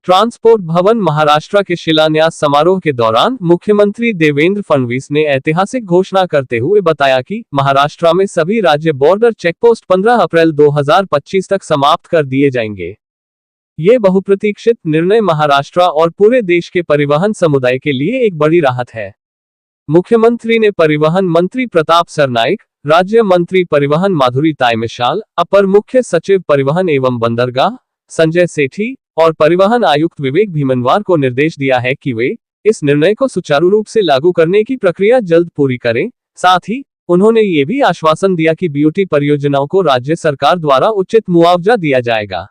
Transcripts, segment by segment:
Transport भवन महाराष्ट्र के शिलान्यास समारोह के दौरान मुख्यमंत्री देवेंद्र फडणवीस ने ऐतिहासिक घोषणा करते हुए बताया कि महाराष्ट्र में सभी राज्य बॉर्डर चेकपोस्ट 15 अप्रैल 2025 तक समाप्त कर दिए जाएंगे। ये बहुप्रतीक्षित निर्णय महाराष्ट्र और पूरे देश के परिवहन समुदाय के लिए एक बड़ी राहत है। मुख्यमंत्री ने परिवहन मंत्री प्रताप सरनाइक, राज्य मंत्री परिवहन माधुरी तायमिशाल, अपर मुख्य सचिव परिवहन एवं बंदरगाह संजय सेठी और परिवहन आयुक्त विवेक भीमनवार को निर्देश दिया है कि वे इस निर्णय को सुचारू रूप से लागू करने की प्रक्रिया जल्द पूरी करें। साथ ही उन्होंने ये भी आश्वासन दिया कि बीओटी परियोजनाओं को राज्य सरकार द्वारा उचित मुआवजा दिया जाएगा।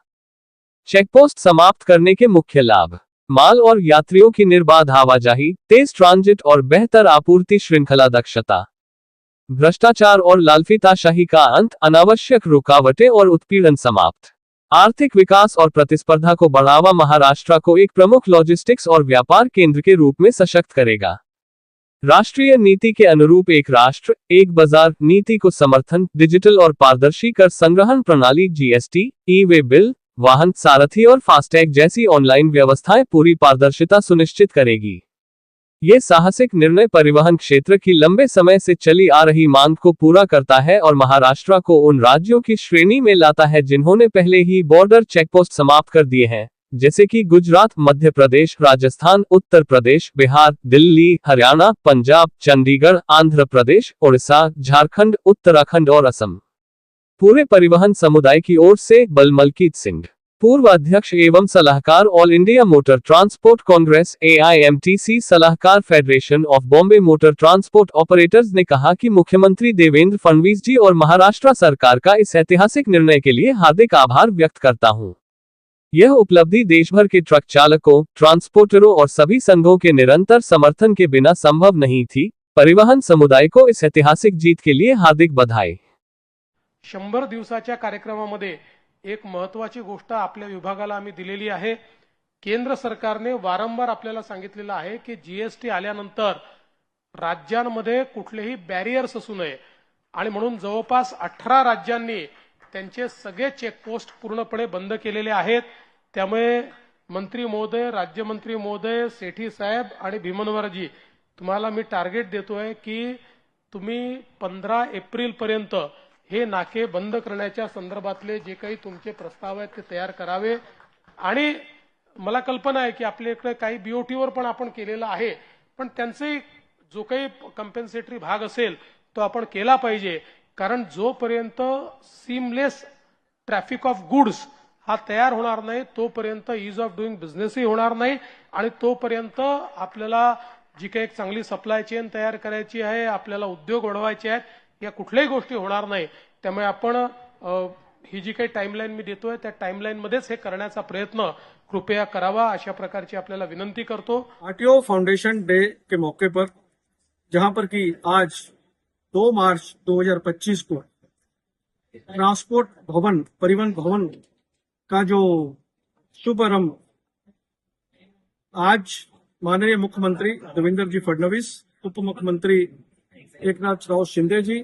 चेकपोस्ट समाप्त करने के मुख्य लाभ: माल और यात्रियों की निर्बाध आवाजाही, तेज ट्रांजिट और बेहतर आपूर्ति श्रृंखला दक्षता, भ्रष्टाचार और लालफीताशाही का अंत, अनावश्यक रुकावटें और उत्पीड़न समाप्त, आर्थिक विकास और प्रतिस्पर्धा को बढ़ावा। महाराष्ट्र को एक प्रमुख लॉजिस्टिक्स और व्यापार केंद्र के रूप में सशक्त करेगा। राष्ट्रीय नीति के अनुरूप एक राष्ट्र एक बाजार नीति को समर्थन, डिजिटल और पारदर्शी कर संग्रहण प्रणाली, जीएसटी, ई-वे बिल, वाहन सारथी और फास्टैग जैसी ऑनलाइन व्यवस्थाएं पूरी पारदर्शिता सुनिश्चित करेगी। ये साहसिक निर्णय परिवहन क्षेत्र की लंबे समय से चली आ रही मांग को पूरा करता है और महाराष्ट्र को उन राज्यों की श्रेणी में लाता है जिन्होंने पहले ही बॉर्डर चेकपोस्ट समाप्त कर दिए हैं, जैसे कि गुजरात, मध्य प्रदेश, राजस्थान, उत्तर प्रदेश, बिहार, दिल्ली, हरियाणा, पंजाब, चंडीगढ़, आंध्र प्रदेश, ओडिशा, झारखंड, उत्तराखंड और असम। पूरे परिवहन समुदाय की ओर से बलमलकीत सिंह, पूर्व अध्यक्ष एवं सलाहकार, all India motor transport Congress AIMTC सलाहकार, federation of Bombay motor transport operators ने कहा कि मुख्यमंत्री देवेंद्र फडणवीस जी और महाराष्ट्र सरकार का इस ऐतिहासिक निर्णय के लिए हार्दिक आभार व्यक्त करता हूं। यह उपलब्धि देशभर के ट्रक चालकों, ट्रांसपोर्टरों और सभी संघों के निरंतर समर्थन के बिना संभव नहीं थी। परिवहन समुदाय को इस ऐतिहासिक जीत के लिए हार्दिक बधाई। 100 दिवसाच्या कार्यक्रमामध्ये एक महत्त्वाची गोष्ट आपल्या विभागाला आम्ही दिलेली आहे। केंद्र सरकारने वारंवार आपल्याला सांगितलेलं आहे की जीएसटी आल्यानंतर राज्यांमध्ये कुठलेही बॅरियर्स असू नये आणि म्हणून जवळपास 18 राज्यांनी त्यांचे सगळे चेकपोस्ट पूर्णपणे बंद केलेले आहेत। त्यामुळे मंत्री महोदय, राज्यमंत्री महोदय, सेठी साहेब आणि भीमनवारजी, तुम्हाला मी टार्गेट देतोय की तुम्ही 15 एप्रिल पर्यंत हे नाके बंद करण्याच्या संदर्भातले जे काही तुमचे प्रस्ताव आहेत ते तयार करावे। आणि मला कल्पना आहे की आपल्याकडे काही बीओटीवर पण आपण केलेला आहे, पण त्यांचे जो काही कंपेन्सेटरी भाग असेल तो आपण केला पाहिजे, कारण जोपर्यंत सीमलेस ट्रॅफिक ऑफ गुड्स हा तयार होणार नाही तोपर्यंत ईज ऑफ डुईंग बिझनेसही होणार नाही आणि तोपर्यंत आपल्याला जी काही एक चांगली सप्लाय चेन तयार करायची आहे, आपल्याला उद्योग वाढवायचे आहेत, या कुठल्याही गोष्टी होणार नाही। त्यामुळे आपण ही जी काही टाइमलाइन मी देतोय त्या टाइमलाइन मध्येच हे करण्याचा प्रयत्न कृपया करावा, अशा प्रकारची आपल्याला विनंती करतो। आरटीओ फाउंडेशन डे के मौके पर, जहां पर कि आज 2 मार्च 2025 को ट्रांसपोर्ट भवन, परिवहन भवन का जो शुभारंभ आज माननीय मुख्यमंत्री देवेंद्र जी फडणवीस, उप मुख्यमंत्री एकनाथ शिंदे जी,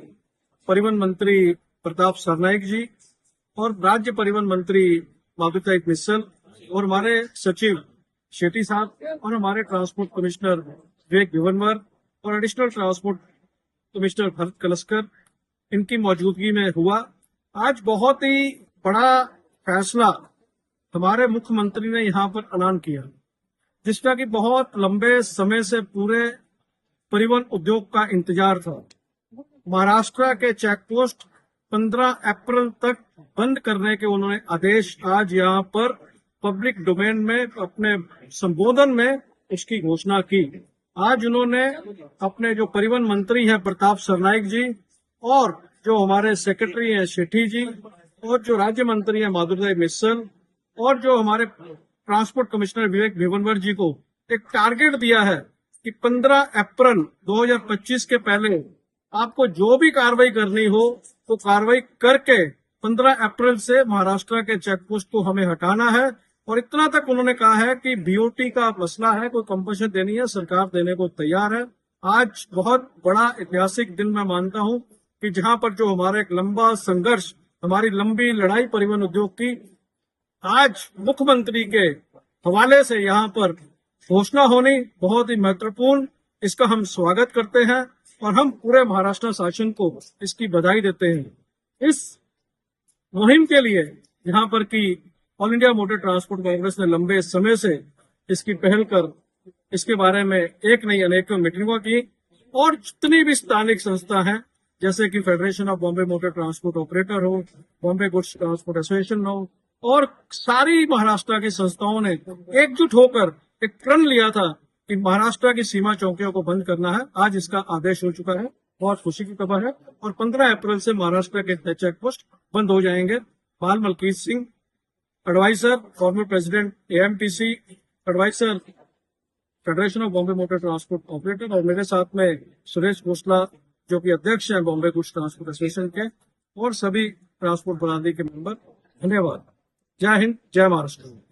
परिवहन मंत्री प्रताप सरनाइक जी और राज्य परिवहन मंत्री माधुरी मिसल और हमारे सचिव शेट्टी साहब और हमारे ट्रांसपोर्ट कमिश्नर विवेक भीमनवार और एडिशनल ट्रांसपोर्ट कमिश्नर भरत कलस्कर, इनकी मौजूदगी में हुआ। आज बहुत ही बड़ा फैसला हमारे मुख्यमंत्री ने यहाँ पर ऐलान किया, जिसका कि बहुत लंबे समय से पूरे परिवहन उद्योग का इंतजार था। महाराष्ट्र के चेकपोस्ट 15 अप्रैल तक बंद करने के उन्होंने आदेश आज यहाँ पर पब्लिक डोमेन में अपने संबोधन में इसकी घोषणा की। आज उन्होंने अपने जो परिवहन मंत्री हैं प्रताप सरनाइक जी और जो हमारे सेक्रेटरी हैं शेट्टी जी और जो राज्य मंत्री हैं माधुरी मिसल और जो हमारे ट्रांसपोर्ट कमिश्नर विवेक भीमनवार जी को एक टारगेट दिया है कि 15 अप्रैल 2025 के पहले आपको जो भी कार्रवाई करनी हो तो कार्रवाई करके 15 अप्रैल से महाराष्ट्र के चेकपोस्ट को हमें हटाना है। और इतना तक उन्होंने कहा है कि बीओटी का मसला है, कोई कंपनसेशन देनी है, सरकार देने को तैयार है। आज बहुत बड़ा ऐतिहासिक दिन मैं मानता हूं कि जहां पर जो हमारा एक लंबा संघर्ष, हमारी लंबी लड़ाई परिवहन उद्योग की, आज मुख्यमंत्री के हवाले से यहाँ पर घोषणा होनी बहुत ही महत्वपूर्ण, इसका हम स्वागत करते हैं और हम पूरे महाराष्ट्र शासन को इसकी बधाई देते हैं। इस मुहिम के लिए यहाँ पर की all India motor transport Congress ने लंबे समय से इसकी पहल कर इसके बारे में एक नहीं अनेक मीटिंगों की, और जितनी भी स्थानिक संस्था हैं जैसे कि federation of Bombay motor transport operator हो, बॉम्बे गुड्स ट्रांसपोर्ट एसोसिएशन हो, और सारी महाराष्ट्र की संस्थाओं ने एकजुट होकर एक प्रण लिया था कि महाराष्ट्र की सीमा चौकियों को बंद करना है। आज इसका आदेश हो चुका है, बहुत खुशी की खबर है। और 15 अप्रैल से महाराष्ट्र के चेक पोस्ट बंद हो जाएंगे। Bal Malkit Singh, advisor former president AMTC, advisor federation of Bombay motor transport operator, और मेरे साथ में सुरेश घोषला जो कि अध्यक्ष हैं बॉम्बे गुड्स ट्रांसपोर्ट एसोसिएशन के, और सभी ट्रांसपोर्ट बरादरी के मेंबर। धन्यवाद। जय हिंद, जय महाराष्ट्र।